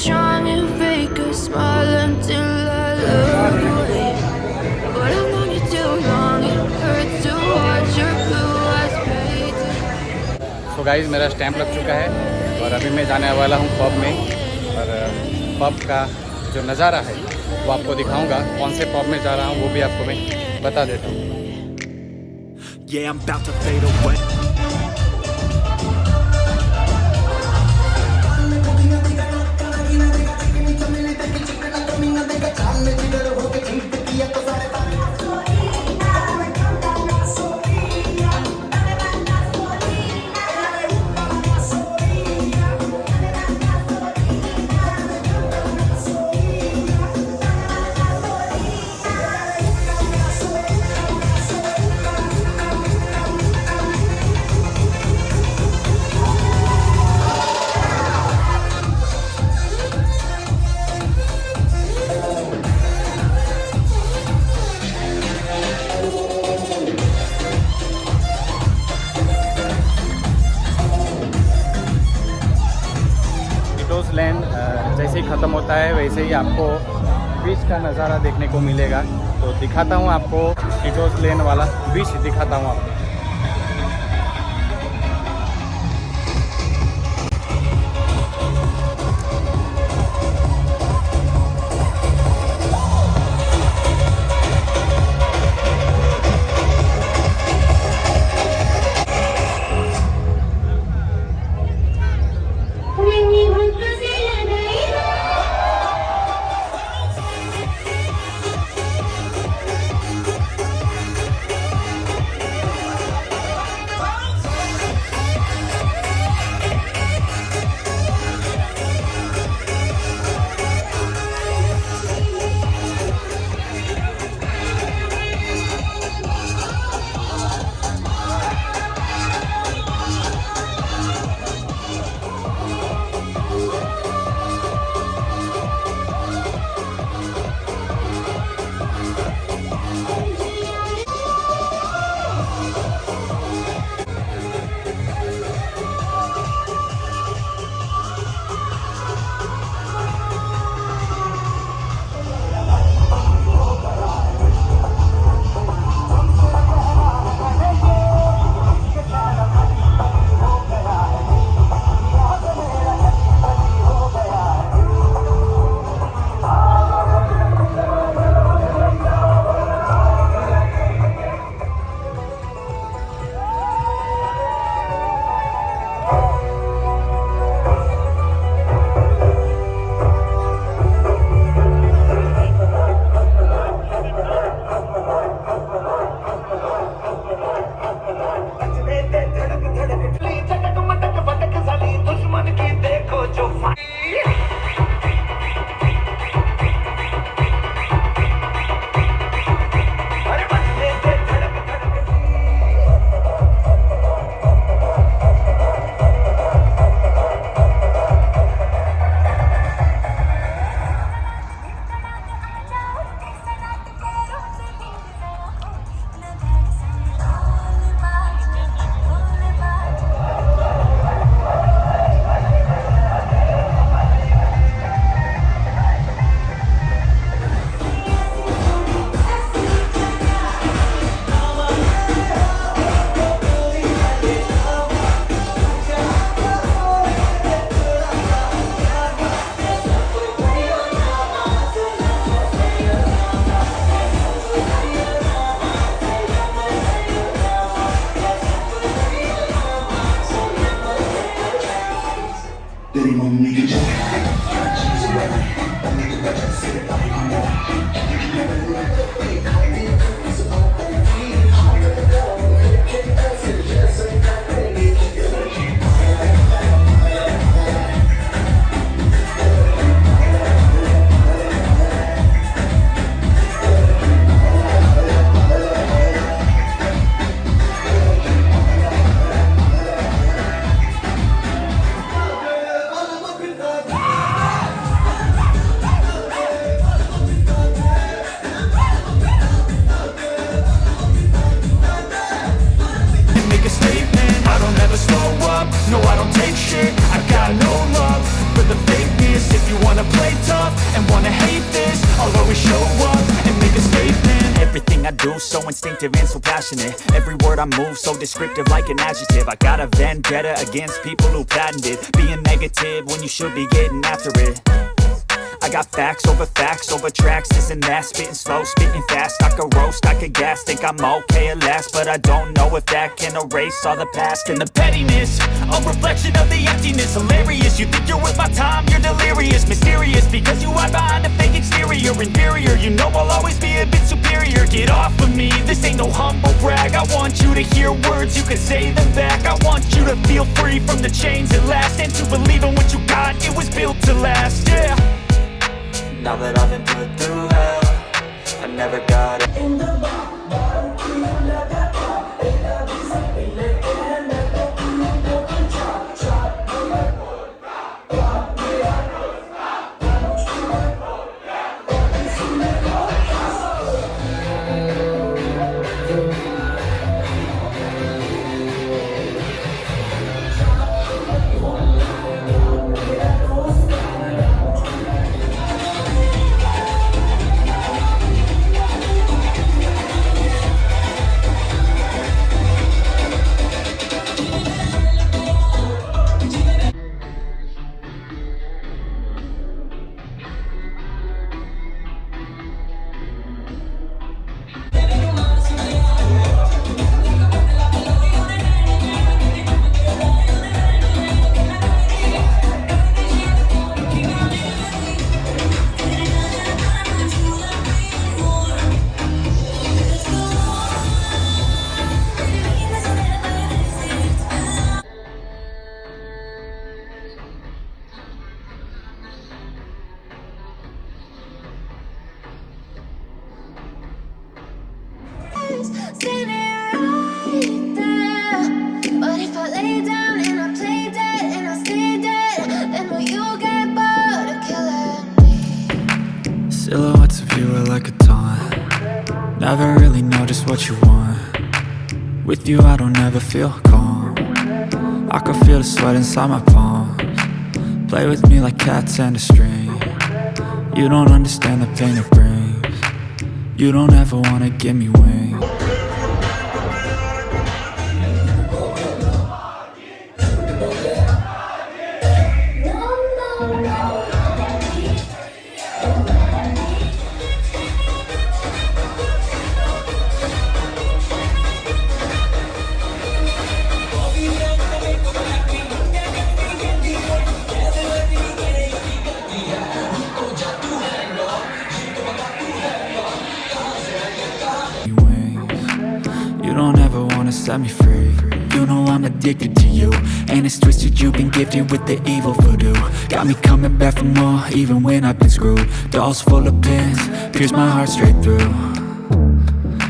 strong and fake a smile until I look away. But I've known you too long, it hurts to watch your blue eyes fade. So guys मेरा stamp लग चुका है और अभी मैं जाने वाला हूँ पब में। और पब का जो नज़ारा है वो आपको दिखाऊंगा। कौन से पब में जा रहा हूँ वो भी आपको मैं बता देता हूँ। Yeah, I'm about to fade away. Tito's लेन जैसे ही ख़त्म होता है वैसे ही आपको बीच का नज़ारा देखने को मिलेगा। तो दिखाता हूँ आपको, टिटोस लेन वाला बीच दिखाता हूँ आपको। do, so instinctive and so passionate. Every word I move so descriptive like an adjective. I got a vendetta against people who patented being negative when you should be getting after it. I got facts over tracks, this and that. Spitting slow, spitting fast. I could roast, I could gas. Think I'm okay at last, but I don't know if that can erase all the past. And the pettiness, a reflection of the emptiness. Hilarious, you think you're worth my time, you're delirious. Mysterious, because you hide behind a fake exterior. Inferior, you know I'll always be a bit superior. Get off of me, this ain't no humble brag. I want you to hear words, you can say them back. I want you to feel free from the chains at last, and to believe in what you got, it was built to last, yeah. Now that I've been put through hell, I never got it. Silhouettes of you are like a taunt. Never really know just what you want. With you I don't ever feel calm. I can feel the sweat inside my palms. Play with me like cats and a string. You don't understand the pain it brings. You don't ever wanna give me wings. You don't ever wanna set me free. You know I'm addicted to you, and it's twisted, you've been gifted with the evil voodoo. Got me coming back for more, even when I've been screwed. Dolls full of pins, pierce my heart straight through.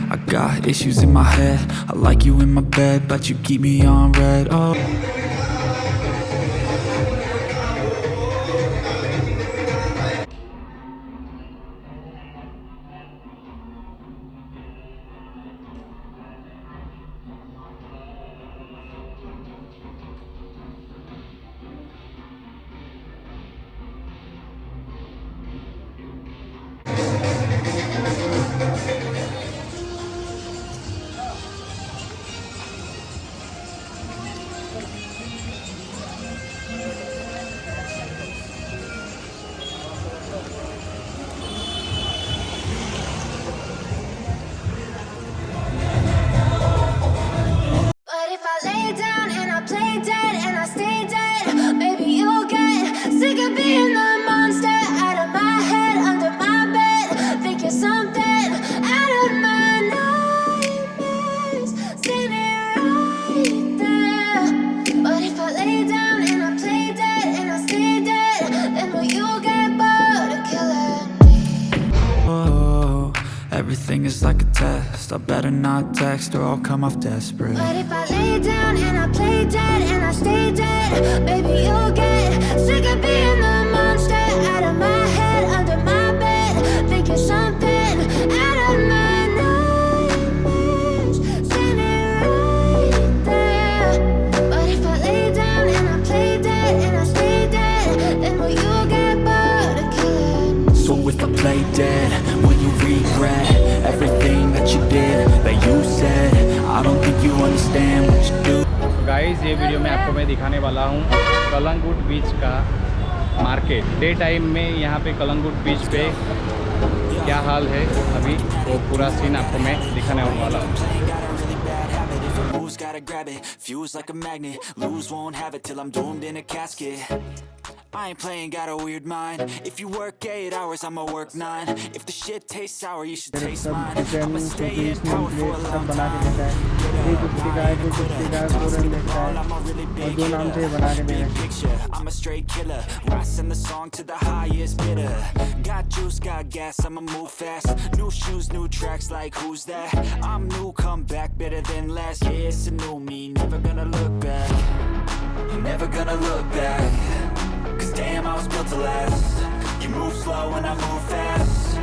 I got issues in my head, I like you in my bed, but you keep me on red, oh. Everything is like a test. I better not text or I'll come off desperate. But if I lay down and I play dead and I stay dead, baby, you'll get sick of being the monster out of my head, under my bed, thinking something out of my nightmares, standing right there. But if I lay down and I play dead and I stay dead, then will you get bored of killing me? So if I play dead, will you regret everything that you did? Guys ये video में आपको मैं दिखाने वाला हूँ कलंगुट बीच का market. Day time में यहाँ पे कलंगुट बीच पे क्या हाल है अभी, वो पूरा सीन आपको मैं दिखाने वाला हूँ। I ain't playing, got a weird mind. If you work 8 hours, I'ma work 9. If the shit tastes sour, you should taste mine. I'ma stay in power for a long time. I'm a really big hitter. Big picture, I'm a straight killer. Rising the song to the highest bidder. Got juice, got gas, I'ma move fast. New shoes, new tracks, like who's that? I'm new, come back, better than last. Yeah, it's a new me, never gonna look back. Never gonna look back. Cause damn, I was built to last. You move slow and I move fast.